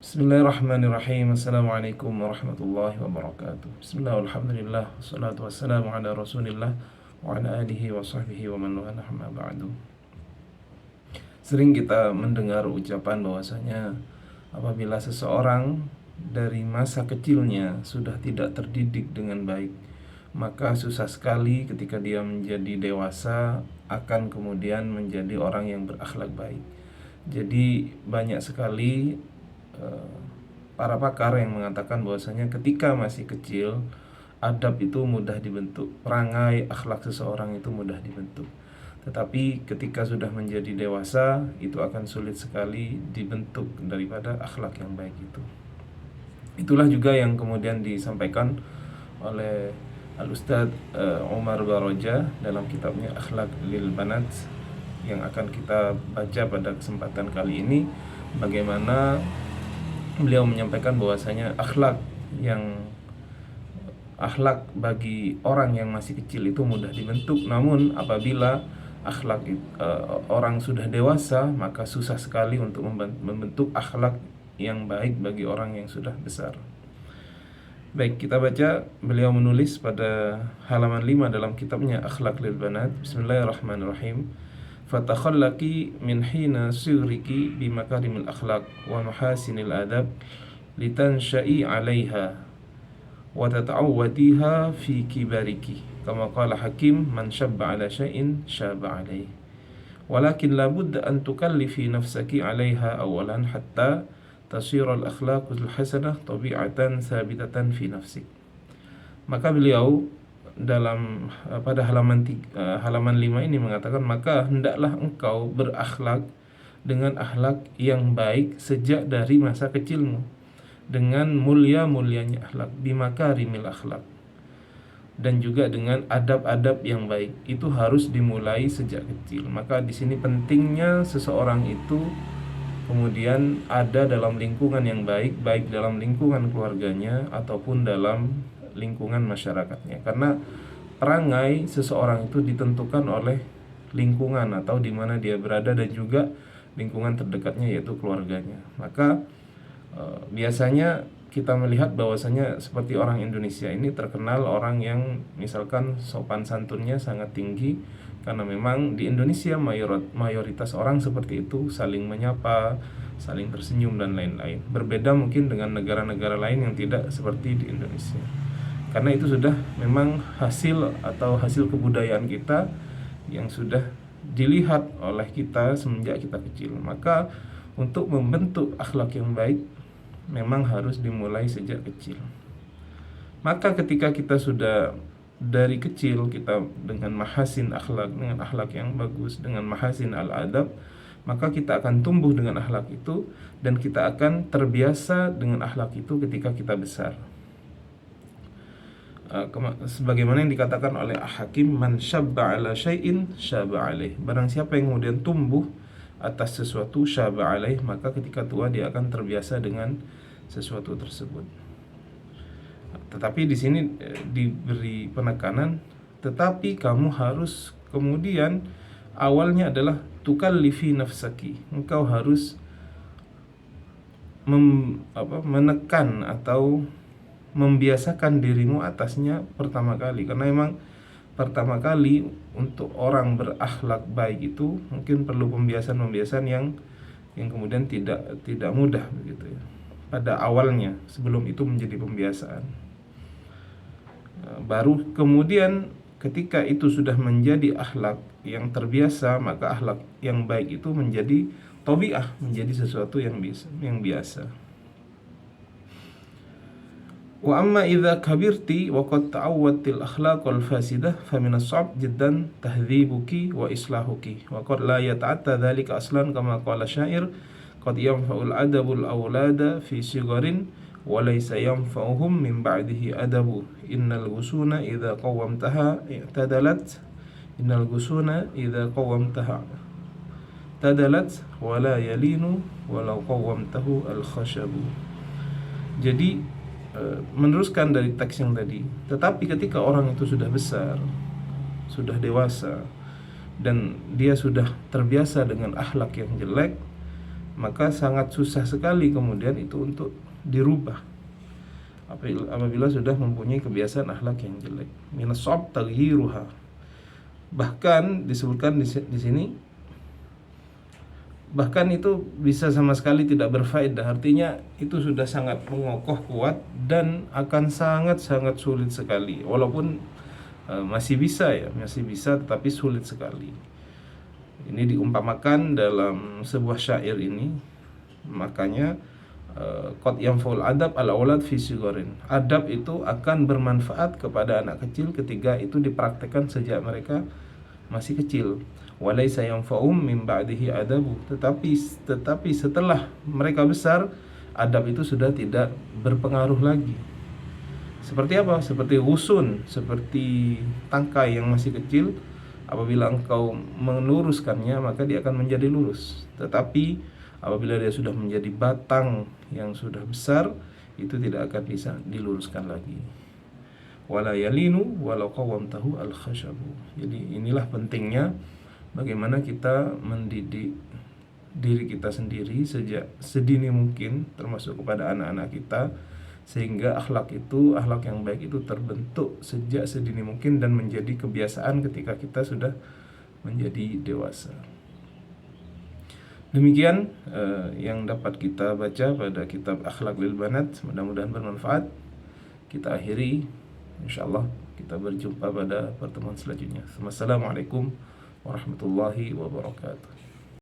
Bismillahirrahmanirrahim. Assalamualaikum warahmatullahi wabarakatuh. Bismillah, alhamdulillah, wassalatu wassalamu ala rasulillah wa ala alihi wa sahbihi wa man wala amma ba'du. Sering kita mendengar ucapan bahwasanya apabila seseorang dari masa kecilnya sudah tidak terdidik dengan baik, maka susah sekali ketika dia menjadi dewasa akan kemudian menjadi orang yang berakhlak baik. Jadi banyak sekali para pakar yang mengatakan bahwasanya ketika masih kecil adab itu mudah dibentuk, perangai akhlak seseorang itu mudah dibentuk. Tetapi ketika sudah menjadi dewasa itu akan sulit sekali dibentuk daripada akhlak yang baik itu. Itulah juga yang kemudian disampaikan oleh Al-Ustadz Umar Baroja dalam kitabnya Akhlak lil Banat yang akan kita baca pada kesempatan kali ini. Bagaimana beliau menyampaikan bahwasanya akhlak bagi orang yang masih kecil itu mudah dibentuk, namun apabila akhlak orang sudah dewasa maka susah sekali untuk membentuk akhlak yang baik bagi orang yang sudah besar. Baik, kita baca. Beliau menulis pada halaman 5 dalam kitabnya Akhlak lil Banat. Bismillahirrahmanirrahim. Fatakhallaqi min hina sirriki bimakarimil akhlaq wa mahasinil adab litansha'i 'alaiha wa tata'awwadiha fi kibariki kama qala Hakim man shabba 'ala syai'in shaba 'alaihi walakin la budda an tukallifi nafsaki 'alaiha awalan hatta tasira al-akhlaqul hasanah tabi'atan sabitatan fi nafsik. Maka beliau pada halaman 5 ini mengatakan, maka hendaklah engkau berakhlak dengan akhlak yang baik sejak dari masa kecilmu, dengan mulia-mulianya akhlak, bimakarimil akhlak, dan juga dengan adab-adab yang baik. Itu harus dimulai sejak kecil. Maka di sini pentingnya seseorang itu kemudian ada dalam lingkungan yang baik, baik dalam lingkungan keluarganya ataupun dalam lingkungan masyarakatnya. Karena perangai seseorang itu ditentukan oleh lingkungan atau di mana dia berada dan juga lingkungan terdekatnya yaitu keluarganya. Maka biasanya kita melihat bahwasanya seperti orang Indonesia ini terkenal orang yang misalkan sopan santunnya sangat tinggi, karena memang di Indonesia mayoritas orang seperti itu, saling menyapa, saling tersenyum dan lain-lain. Berbeda mungkin dengan negara-negara lain yang tidak seperti di Indonesia. Karena itu sudah memang hasil kebudayaan kita yang sudah dilihat oleh kita semenjak kita kecil. Maka untuk membentuk akhlak yang baik memang harus dimulai sejak kecil. Maka ketika kita sudah dari kecil kita dengan mahasin akhlak, dengan akhlak yang bagus, dengan mahasin al-adab, maka kita akan tumbuh dengan akhlak itu dan kita akan terbiasa dengan akhlak itu ketika kita besar. Sebagaimana yang dikatakan oleh Hakim, man syabba 'ala syai'in syaba 'alaih. Barang siapa yang kemudian tumbuh atas sesuatu, syaba 'alaih, maka ketika tua dia akan terbiasa dengan sesuatu tersebut. Tetapi di sini diberi penekanan, tetapi kamu harus kemudian awalnya adalah tukallifi nafsaki. Engkau harus menekan atau membiasakan dirimu atasnya pertama kali. Karena memang pertama kali untuk orang berakhlak baik itu mungkin perlu pembiasaan yang kemudian tidak mudah begitu ya. Pada awalnya sebelum itu menjadi pembiasaan. Baru kemudian ketika itu sudah menjadi akhlak yang terbiasa, maka akhlak yang baik itu menjadi tabi'ah, menjadi sesuatu yang biasa. Wa amma idza kabirti wa qad ta'awwadtil akhlaqal fasidah fa min as-'ab jiddan tahdhibuki wa islahuki wa qad la yata'atta dhalika aslan kama qala syair qad yanfa'ul adabul awlada fi sigharin wa laysa yanfa'uhum min ba'dihi adabu innal ghusuna idza qawwamtaha i'tadalat tadalat wa la yalinu walau qawwamtahu al-khashabu. Jadi meneruskan dari teks yang tadi, tetapi ketika orang itu sudah besar, sudah dewasa, dan dia sudah terbiasa dengan akhlak yang jelek, maka sangat susah sekali kemudian itu untuk dirubah apabila sudah mempunyai kebiasaan akhlak yang jelek. Minas shab taghyiruha. Bahkan disebutkan di sini, bahkan itu bisa sama sekali tidak berfaedah. Artinya itu sudah sangat mengokoh kuat dan akan sangat-sangat sulit sekali. Walaupun masih bisa tetapi sulit sekali. Ini diumpamakan dalam sebuah syair ini. Makanya qad yanful adab al aulad fi sigharin. Adab itu akan bermanfaat kepada anak kecil ketika itu dipraktekkan sejak mereka masih kecil. Walaysa yanfa'um min ba'dihi adabu. Tetapi setelah mereka besar, adab itu sudah tidak berpengaruh lagi. Seperti apa? Seperti ghusun, seperti tangkai yang masih kecil. Apabila engkau meluruskannya, maka dia akan menjadi lurus. Tetapi apabila dia sudah menjadi batang yang sudah besar, itu tidak akan bisa diluruskan lagi. Wala yalinu walau qawamtahu al-khashabu. Jadi inilah pentingnya bagaimana kita mendidik diri kita sendiri sejak sedini mungkin, termasuk kepada anak-anak kita, sehingga akhlak yang baik itu terbentuk sejak sedini mungkin dan menjadi kebiasaan ketika kita sudah menjadi dewasa. Demikian yang dapat kita baca pada kitab Akhlak lil Banat. Mudah-mudahan bermanfaat. Kita akhiri, insyaallah kita berjumpa pada pertemuan selanjutnya. Wassalamualaikum warahmatullahi wabarakatuh.